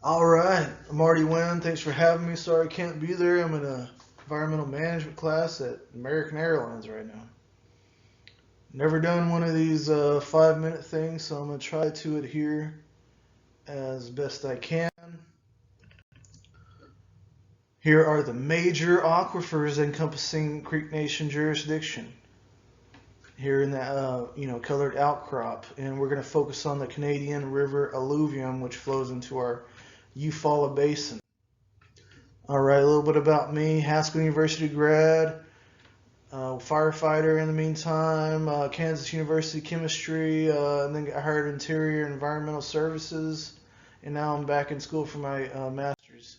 All right, I'm Marty Wynn. Thanks for having me. Sorry I can't be there. I'm in a environmental management class at American Airlines right now. Never done one of these 5-minute things, so I'm going to try to adhere as best I can. Here are the major aquifers encompassing Creek Nation jurisdiction. Here in that colored outcrop, and we're going to focus on the Canadian River alluvium, which flows into our Eufaula Basin. All right, a little bit about me. Haskell University grad, firefighter in the meantime, Kansas University chemistry, and then got hired Interior Environmental Services, and now I'm back in school for my master's.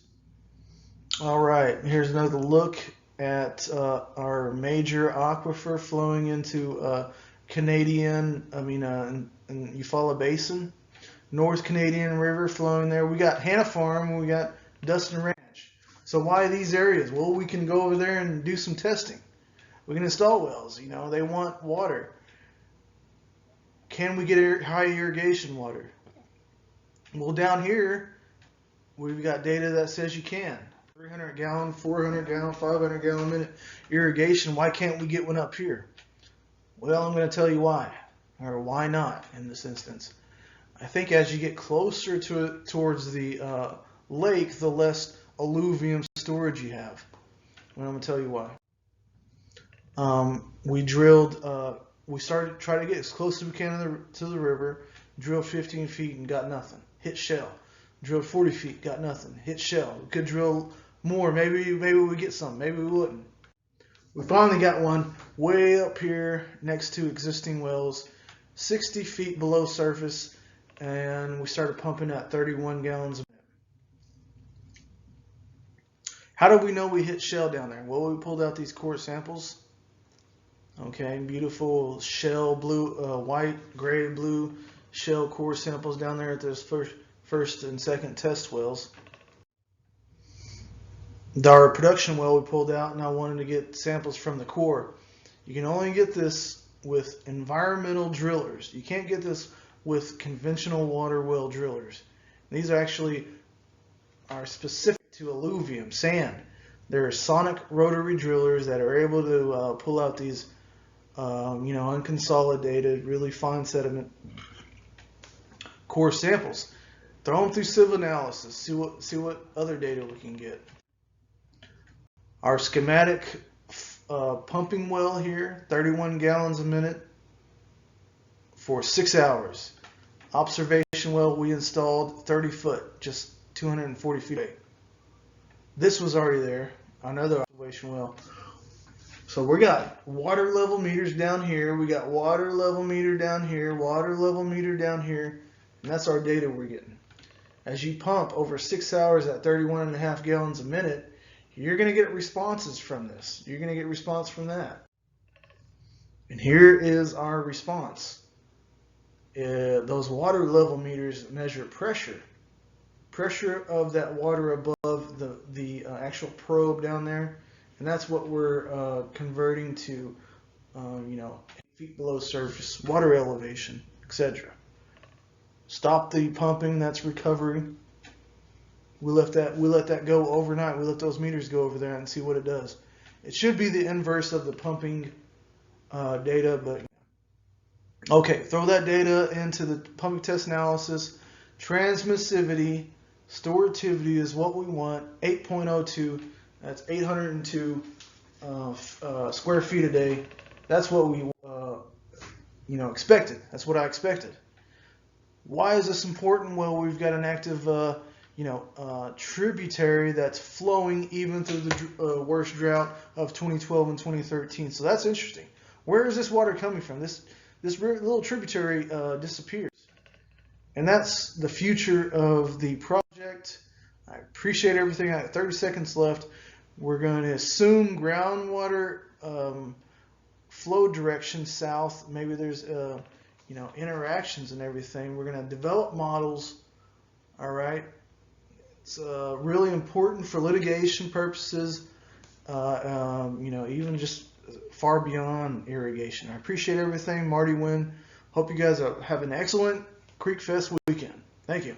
All right, here's another look at our major aquifer flowing into in Eufaula Basin. North Canadian River flowing there. We got Hannah Farm, we got Dustin Ranch. So why these areas? Well, we can go over there and do some testing. We can install wells. They want water. Can we get high irrigation water? Well, down here, we've got data that says you can. 300 gallon, 400 gallon, 500 gallon minute irrigation. Why can't we get one up here? Well, I'm going to tell you why, or why not in this instance. I think as you get closer towards the lake, the less alluvium storage you have. And I'm going to tell you why. We started to try to get as close as we can to the river, drilled 15 feet and got nothing. Hit shell. Drilled 40 feet, got nothing. Hit shell. We could drill more. Maybe we get some. Maybe we wouldn't. We finally got one way up here next to existing wells, 60 feet below surface, and we started pumping at 31 gallons a minute. How do we know we hit shell down there? Well, we pulled out these core samples. Okay, beautiful shell blue, white, gray, blue shell core samples down there at those first and second test wells. Our production well we pulled out, and I wanted to get samples from the core. You can only get this with environmental drillers. You can't get this with conventional water well drillers. These are specific to alluvium, sand. They're sonic rotary drillers that are able to pull out these unconsolidated, really fine sediment core samples. Throw them through sieve analysis, see what other data we can get. Our schematic pumping well here, 31 gallons a minute for 6 hours. Observation well we installed 30 foot, just 240 feet away. This was already there, another observation well. So we got water level meters down here, we got water level meter down here, water level meter down here, and that's our data we're getting. As you pump over 6 hours at 31.5 gallons a minute, you're going to get responses from this. You're going to get response from that. And here is our response. Those water level meters measure pressure. Pressure of that water above the actual probe down there. And that's what we're converting to, 8 feet below surface, water elevation, etc. Stop the pumping, that's recovery. We let that go overnight. We let those meters go over there and see what it does. It should be the inverse of the pumping data, but okay, throw that data into the pumping test analysis. Transmissivity, storativity is what we want. 8.02, that's 802 square feet a day. That's what we expected. That's what I expected. Why is this important? Well, we've got an active tributary that's flowing even through the worst drought of 2012 and 2013. So that's interesting. Where is this water coming from? This little tributary disappears. And that's the future of the project. I appreciate everything. I have 30 seconds left. We're going to assume groundwater flow direction south. Maybe there's interactions and everything. We're going to develop models. All right. It's really important for litigation purposes, even just far beyond irrigation. I appreciate everything. Marty Wynn. Hope you guys have an excellent Creek Fest weekend. Thank you.